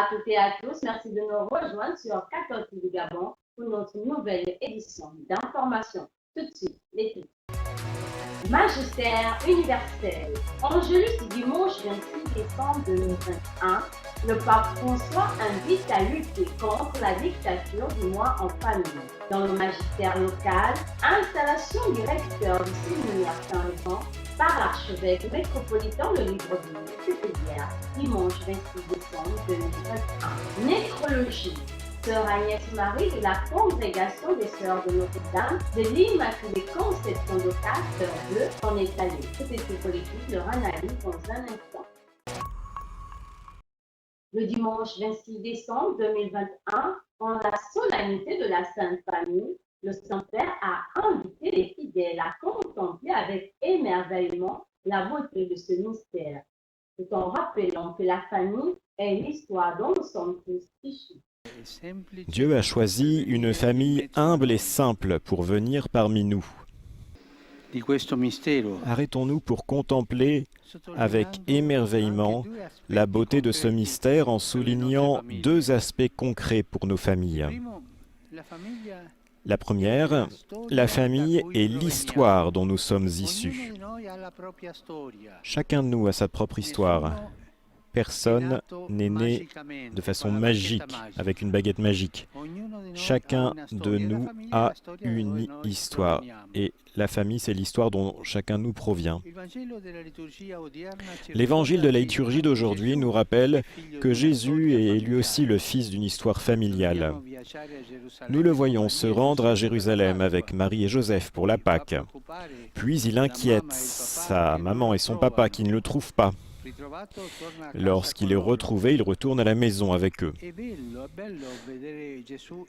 à toutes et à tous. Merci de nous rejoindre sur 14 du Gabon pour notre nouvelle édition d'information. Tout de suite, les titres. Magistère universel. Angelus dimanche 26 décembre 2021, le pape François invite à lutter contre la dictature du moi en famille. Dans le magistère local, installation du recteur du séminaire Saint-Jean par l'archevêque métropolitain de Libreville. C'était hier, dimanche 26 décembre 2021. Nécrologie. Sœur Agnès Marie de la Congrégation des Sœurs de Notre-Dame de l'Immaculée Conception de Sœur Bleu en est allée. C'était politique, leur analyse dans un instant. Le dimanche 26 décembre 2021, en la solennité de la Sainte Famille, le Saint-Père a invité les fidèles à contempler avec émerveillement la beauté de ce mystère, tout en rappelant que la famille est l'histoire dont nous sommes tous issus. Dieu a choisi une famille humble et simple pour venir parmi nous. Arrêtons-nous pour contempler avec émerveillement la beauté de ce mystère en soulignant deux aspects concrets pour nos familles. La première, la famille est l'histoire dont nous sommes issus. Chacun de nous a sa propre histoire. Personne n'est né de façon magique, avec une baguette magique. Chacun de nous a une histoire. Et la famille, c'est l'histoire dont chacun de nous provient. L'évangile de la liturgie d'aujourd'hui nous rappelle que Jésus est lui aussi le fils d'une histoire familiale. Nous le voyons se rendre à Jérusalem avec Marie et Joseph pour la Pâque. Puis il inquiète sa maman et son papa qui ne le trouvent pas. Lorsqu'il est retrouvé, il retourne à la maison avec eux.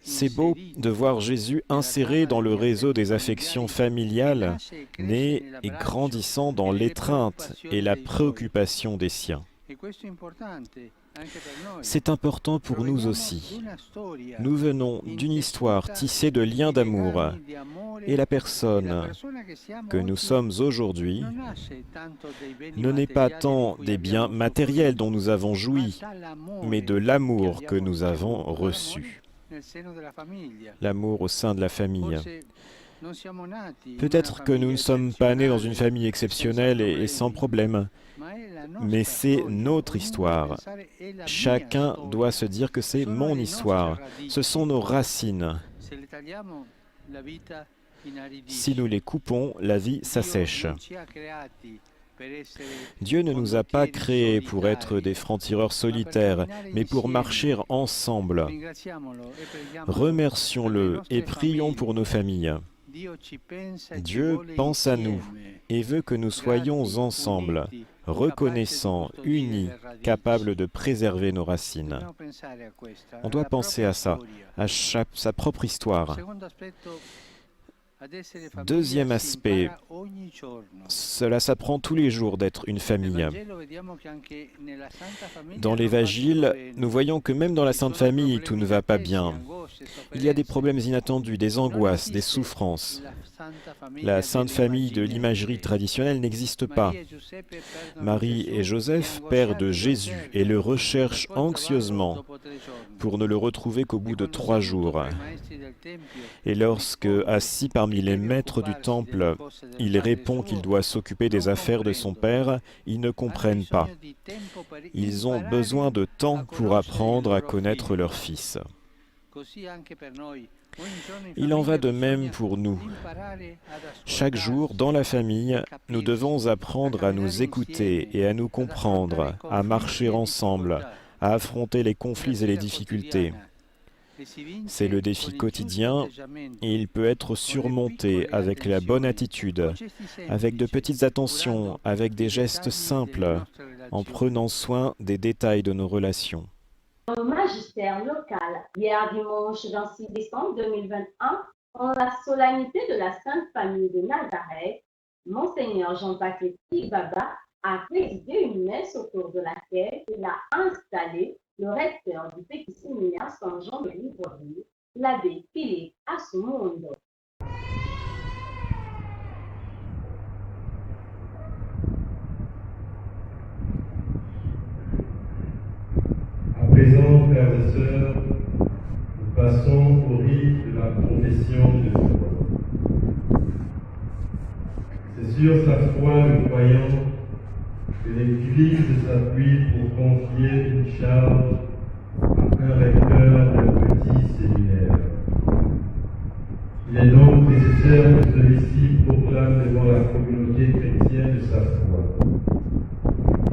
C'est beau de voir Jésus inséré dans le réseau des affections familiales, né et grandissant dans l'étreinte et la préoccupation des siens. C'est important pour nous aussi. Nous venons d'une histoire tissée de liens d'amour, et la personne que nous sommes aujourd'hui ne naît pas tant des biens matériels dont nous avons joui, mais de l'amour que nous avons reçu. L'amour au sein de la famille. Peut-être que nous ne sommes pas nés dans une famille exceptionnelle et sans problème, mais c'est notre histoire. Chacun doit se dire que c'est mon histoire. Ce sont nos racines. Si nous les coupons, la vie s'assèche. Dieu ne nous a pas créés pour être des francs-tireurs solitaires, mais pour marcher ensemble. Remercions-le et prions pour nos familles. Dieu pense à nous et veut que nous soyons ensemble, reconnaissants, unis, capables de préserver nos racines. On doit penser à ça, à sa propre histoire. Deuxième aspect, cela s'apprend tous les jours d'être une famille. Dans l'Évangile, nous voyons que même dans la Sainte Famille, tout ne va pas bien. Il y a des problèmes inattendus, des angoisses, des souffrances. La Sainte Famille de l'imagerie traditionnelle n'existe pas. Marie et Joseph, pères de Jésus, et le recherchent anxieusement pour ne le retrouver qu'au bout de 3 jours. Et lorsque, assis parmi les maîtres du temple, il répond qu'il doit s'occuper des affaires de son père, ils ne comprennent pas. Ils ont besoin de temps pour apprendre à connaître leur fils. Il en va de même pour nous. Chaque jour, dans la famille, nous devons apprendre à nous écouter et à nous comprendre, à marcher ensemble, à affronter les conflits et les difficultés. C'est le défi quotidien et il peut être surmonté avec la bonne attitude, avec de petites attentions, avec des gestes simples, en prenant soin des détails de nos relations. Au magistère local, hier dimanche 26 décembre 2021, en la solennité de la Sainte Famille de Nazareth, Monseigneur Jean-Baptiste Baba a présidé une messe autour de laquelle il a installé le recteur du petit séminaire Saint-Jean de Libreville, l'abbé Philippe Asumundo. présent, frères et sœurs, nous passons au rite de la profession de foi. C'est sur sa foi, le croyant, que l'Église s'appuie pour confier une charge à un recteur de petit séminaire. Il est donc nécessaire que celui-ci proclame devant la communauté chrétienne sa foi,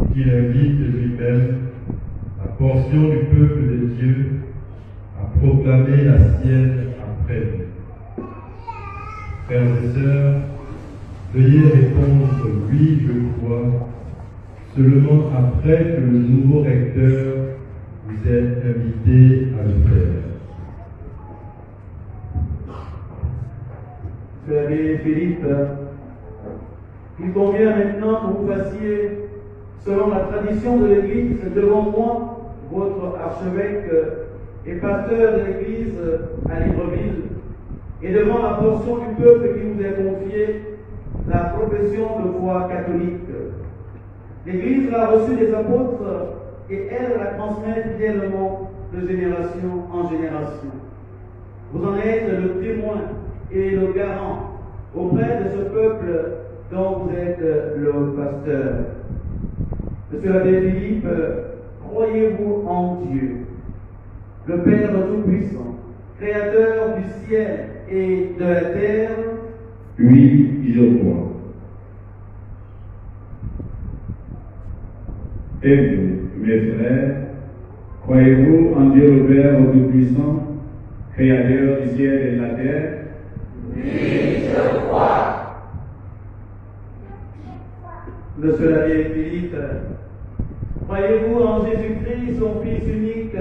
et qu'il invite lui-même la portion du peuple de Dieu à proclamer la sienne après lui. Frères et sœurs, veuillez répondre oui, je crois, seulement après que le nouveau recteur vous ait invité à le faire. Frère Philippe, il convient maintenant que vous fassiez, selon la tradition de l'Église, devant moi, votre archevêque et pasteur de l'Église à Libreville, et devant la portion du peuple qui vous est confiée, la profession de foi catholique. L'Église l'a reçue des apôtres et elle la transmet fidèlement de génération en génération. Vous en êtes le témoin et le garant auprès de ce peuple dont vous êtes le pasteur. Monsieur l'abbé Philippe, croyez-vous en Dieu, le Père Tout-Puissant, Créateur du ciel et de la terre? Oui, je crois. Et vous, mes frères, croyez-vous en Dieu le Père Tout-Puissant, Créateur du ciel et de la terre? Oui, je crois. Monsieur l'abbé Philippe, croyez-vous en Jésus-Christ, son Fils unique,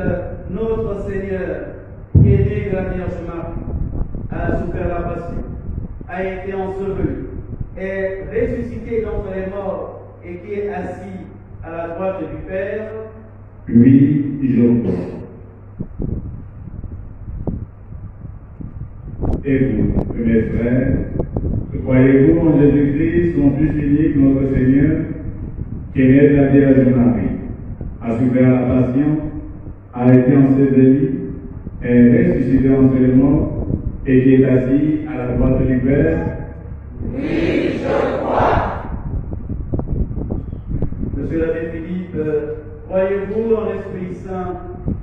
notre Seigneur, qui est né de la Vierge Marie, a souffert la passion, a été enseveli, est ressuscité d'entre les morts et qui est assis à la droite du Père? Oui, je crois. Et vous, mes frères, croyez-vous en Jésus-Christ, son Fils unique, notre Seigneur, qui est né de la Vierge Marie, a souffert la passion, a été enseveli, est ressuscité entre les morts et qui est assis à la droite du Père? Oui, je crois. Monsieur l'abbé Philippe, croyez-vous en l'Esprit Saint,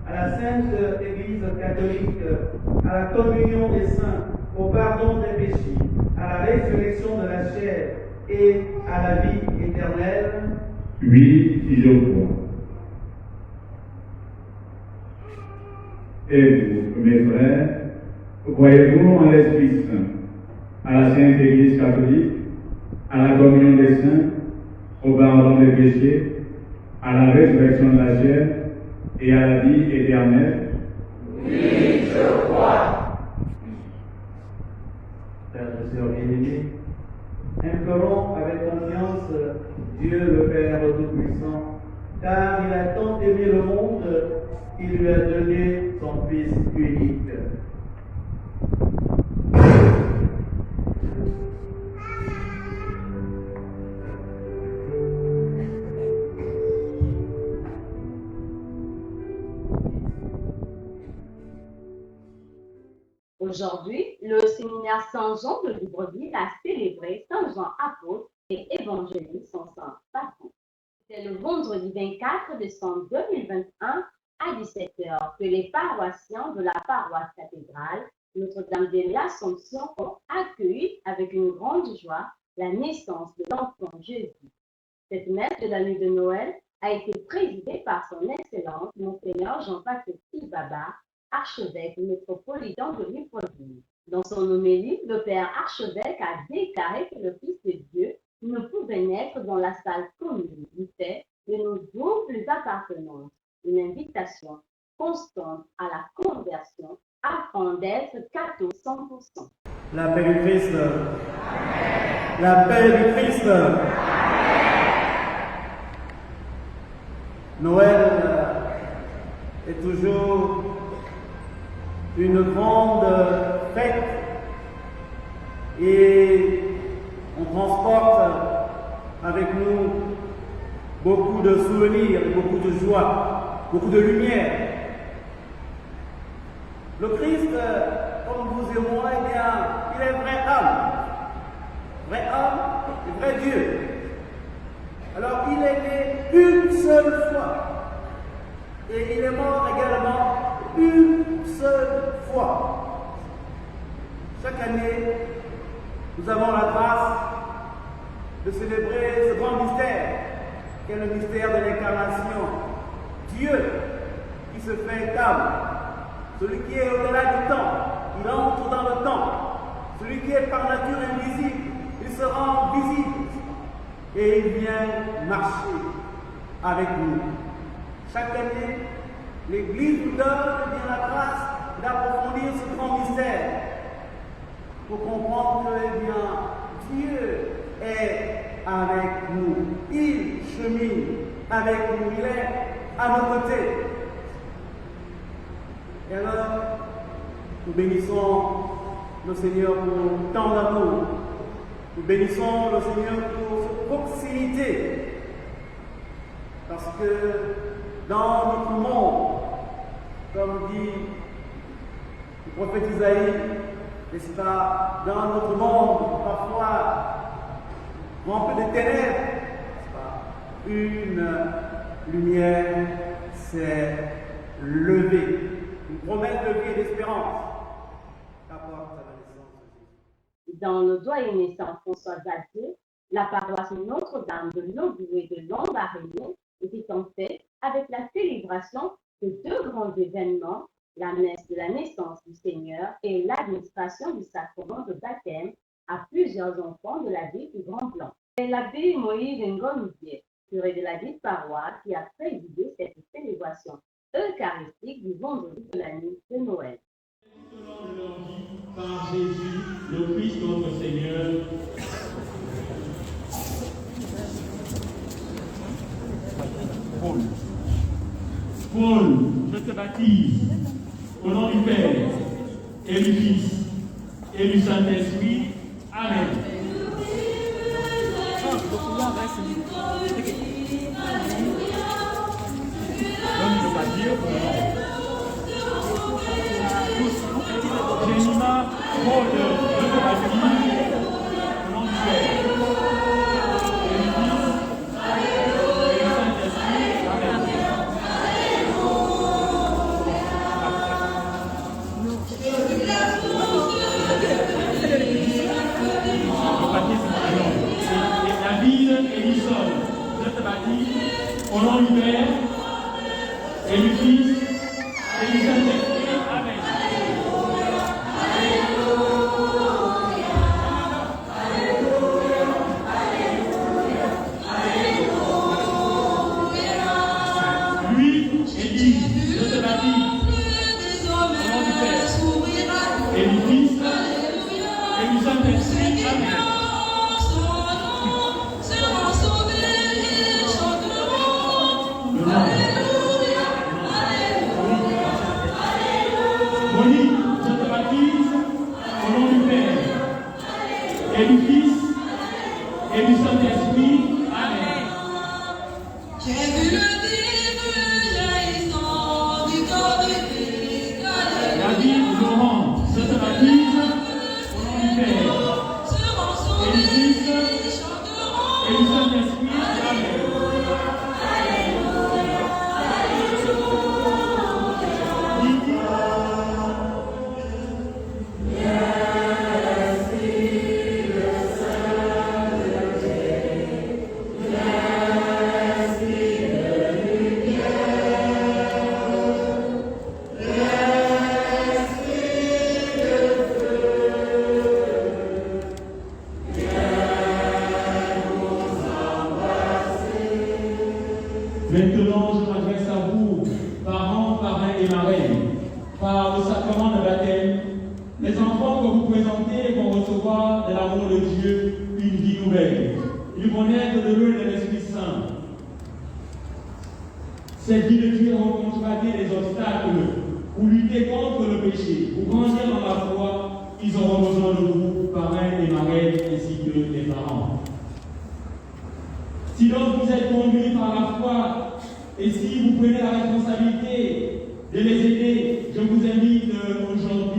à la Sainte Église catholique, à la communion des saints, au pardon des péchés, à la résurrection de la chair et à la vie éternelle? Oui, je crois. Et vous, mes frères, croyez-vous en l'Esprit Saint, à la Sainte Église catholique, à la communion des saints, au pardon des péchés, à la résurrection de la chair et à la vie éternelle? Oui, je crois. Frères et sœurs bien-aimés, implorons avec confiance Dieu le Père Tout-Puissant, car il a tant aimé le monde, il lui a donné son Fils unique. Aujourd'hui, le séminaire Saint-Jean de Libreville a célébré Saint-Jean apôtre et évangéliste son saint patron. C'est le vendredi 24 décembre 2021 à 17h que les paroissiens de la paroisse cathédrale Notre-Dame de l'Assomption ont accueilli avec une grande joie la naissance de l'enfant Jésus. Cette messe de la nuit de Noël a été présidée par son Excellence Monseigneur Jean-Baptiste Baba, archevêque métropolitain de Libreville. Dans son homélie, le père archevêque a déclaré que le Fils de Dieu ne pouvait naître dans la salle commune du fait de nos doubles appartenances, une invitation constante à la conversion afin d'être catho 100%. La paix du Christ. La paix du Christ. Noël est toujours une grande fête et on transporte avec nous beaucoup de souvenirs, beaucoup de joie, beaucoup de lumière. Christ, comme vous et moi, eh bien, il est vrai homme et vrai Dieu. Alors il est né une seule fois et il est mort également une seule fois. Chaque année, nous avons la grâce de célébrer ce grand mystère, qui est le mystère de l'incarnation. Dieu qui se fait âme, celui qui est au-delà du temps, il entre dans le temps, celui qui est par nature invisible, il se rend visible et il vient marcher avec nous. Chaque année, l'Église nous donne bien la grâce d'approfondir ce grand mystère pour comprendre que eh bien, Dieu est avec nous. Il chemine avec nous, il est à nos côtés. Et alors, nous bénissons le Seigneur pour tant d'amour. Nous bénissons le Seigneur pour cette proximité. Parce que dans notre monde, comme dit le prophète Isaïe, n'est-ce pas, dans notre monde, parfois rempli de ténèbres, n'est-ce pas, une lumière s'est levée, une promesse de vie et d'espérance qu'apporte la naissance de Jésus. Dans le doyenné Saint-François Xavier, la paroisse Notre-Dame de l'Aube et de Lambaréné était en fête avec la célébration de deux grands événements, la messe de la naissance du Seigneur et l'administration du sacrement de baptême à plusieurs enfants de la ville du Grand Blanc. C'est l'abbé Moïse Ngolubier, curé de la dite paroisse, qui a présidé cette célébration eucharistique du vendredi de la nuit de Noël. Par Jésus, le Christ notre Seigneur. Paul, je te baptise au nom du Père et du Fils et du Saint-Esprit. Amen. Génima, Paul, je te baptise au nom du Père et du Fils et du Saint-Esprit. Amen. Je te baptise au nom du Père et du Fils et du Saint-Esprit. Amen. Lui et dit, je te baptise au nom du Père et du Fils et du Saint-Esprit. Amen. Et du Fils et du Saint-Esprit. Amen. J'ai vu le vivre jaillissant du corps de Christ. David Laurent, je te baptise au nom du Père et du Fils et du Saint-Esprit. Amen. Maintenant, je m'adresse à vous, parents, parrains et marraines. Par le sacrement de baptême, les enfants que vous présentez vont recevoir de l'amour de Dieu une vie nouvelle. Ils vont naître de l'eau et de l'Esprit Saint. Cette vie de Dieu va combattre les obstacles pour lutter contre le péché, pour grandir dans la foi. Ils auront besoin de vous, parrains et marraines, ainsi que les parents. Si donc vous êtes conduits par la foi, et si vous prenez la responsabilité de les aider, je vous invite aujourd'hui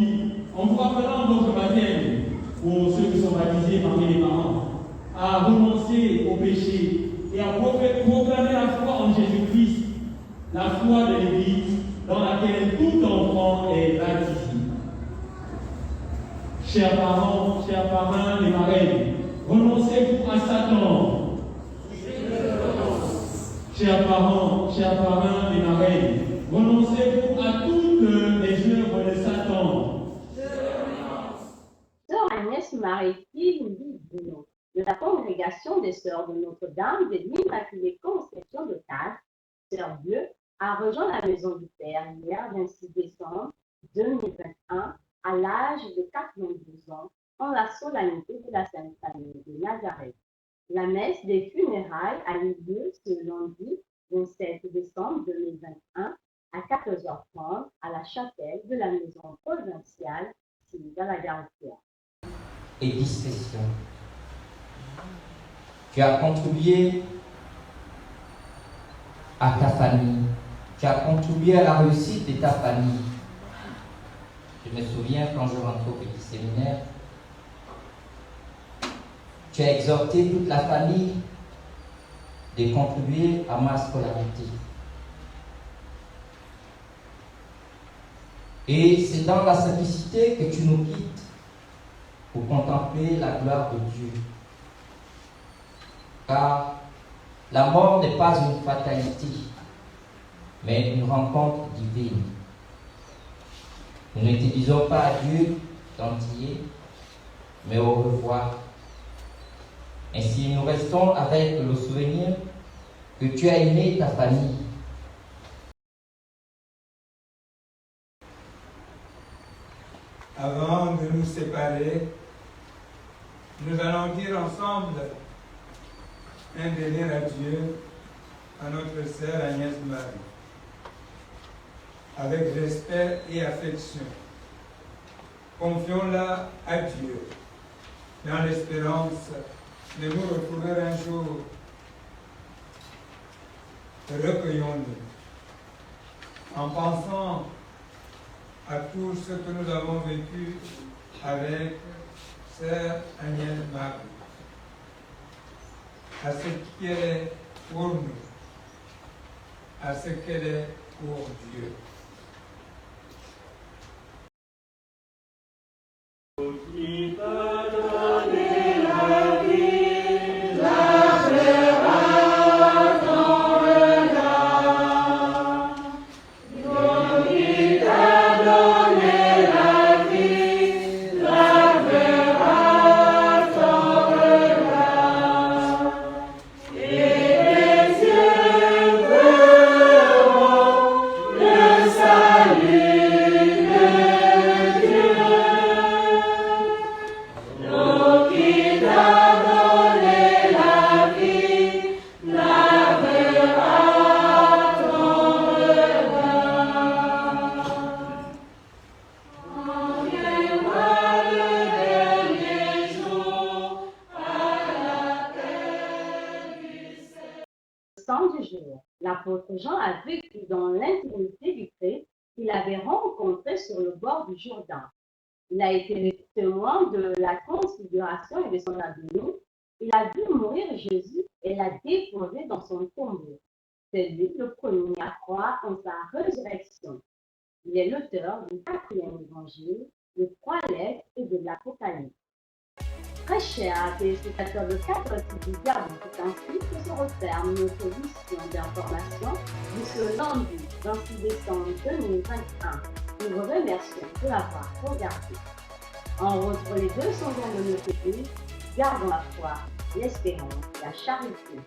pendant votre baptême, pour ceux qui sont baptisés parmi les parents, à renoncer au péché et à proclamer la foi en Jésus-Christ, la foi de l'Église dans laquelle tout enfant est baptisé. Chers parents, les marraines, renoncez-vous à Satan. Chers parents, les marraines, renoncez-vous à toutes les œuvres de Satan. Sœur Agnès Marie-Fille Bruno, de la congrégation des Sœurs de Notre-Dame de l'Immaculée Conception de Tarbes, Sœur Bleu, a rejoint la Maison du Père hier, 26 décembre 2021, à l'âge de 92 ans, en la solennité de la Sainte Famille de Nazareth. La messe des funérailles a eu lieu ce lundi 27 décembre 2021 à 14h30 à la chapelle de la Maison provinciale Sylvain Lagartière. Et discrétion. Tu as contribué à ta famille, tu as contribué à la réussite de ta famille. Je me souviens quand je rentrais au petit séminaire, tu as exhorté toute la famille de contribuer à ma scolarité. Et c'est dans la simplicité que tu nous quittes pour contempler la gloire de Dieu. Car la mort n'est pas une fatalité, mais une rencontre divine. Nous ne te disons pas adieu d'entier, mais au revoir. Ainsi, nous restons avec le souvenir que tu as aimé ta famille. Avant de nous séparer, nous allons dire ensemble un dernier adieu à notre sœur Agnès Marie. Avec respect et affection, confions-la à Dieu, dans l'espérance de nous retrouver un jour. Recueillons-nous en pensant à tout ce que nous avons vécu avec sœur Agnès Marie, à ce qu'elle est pour nous, à ce qu'elle est pour Dieu. Qui peut donner la vie, la verra ton regard. Qui t'a donné la vie, la verra ton regard. Et les cieux verront le salut de Dieu. Du jour, l'apôtre Jean a vécu dans l'intimité du Christ qu'il avait rencontré sur le bord du Jourdain. Il a été le témoin de la transfiguration et de son avenir. Il a vu mourir Jésus et l'a déposé dans son tombeau. C'est lui le premier à croire en sa résurrection. Il est l'auteur du 4e évangile, de 3 lettres et de l'Apocalypse. Très chers téléspectateurs de 4 Divisions, c'est ainsi que se referme notre émission d'information de ce lundi 26 décembre 2021. Nous vous remercions de l'avoir regardé. En retrouve les 200 ans de notre pays, gardons la foi, l'espérance, la charité.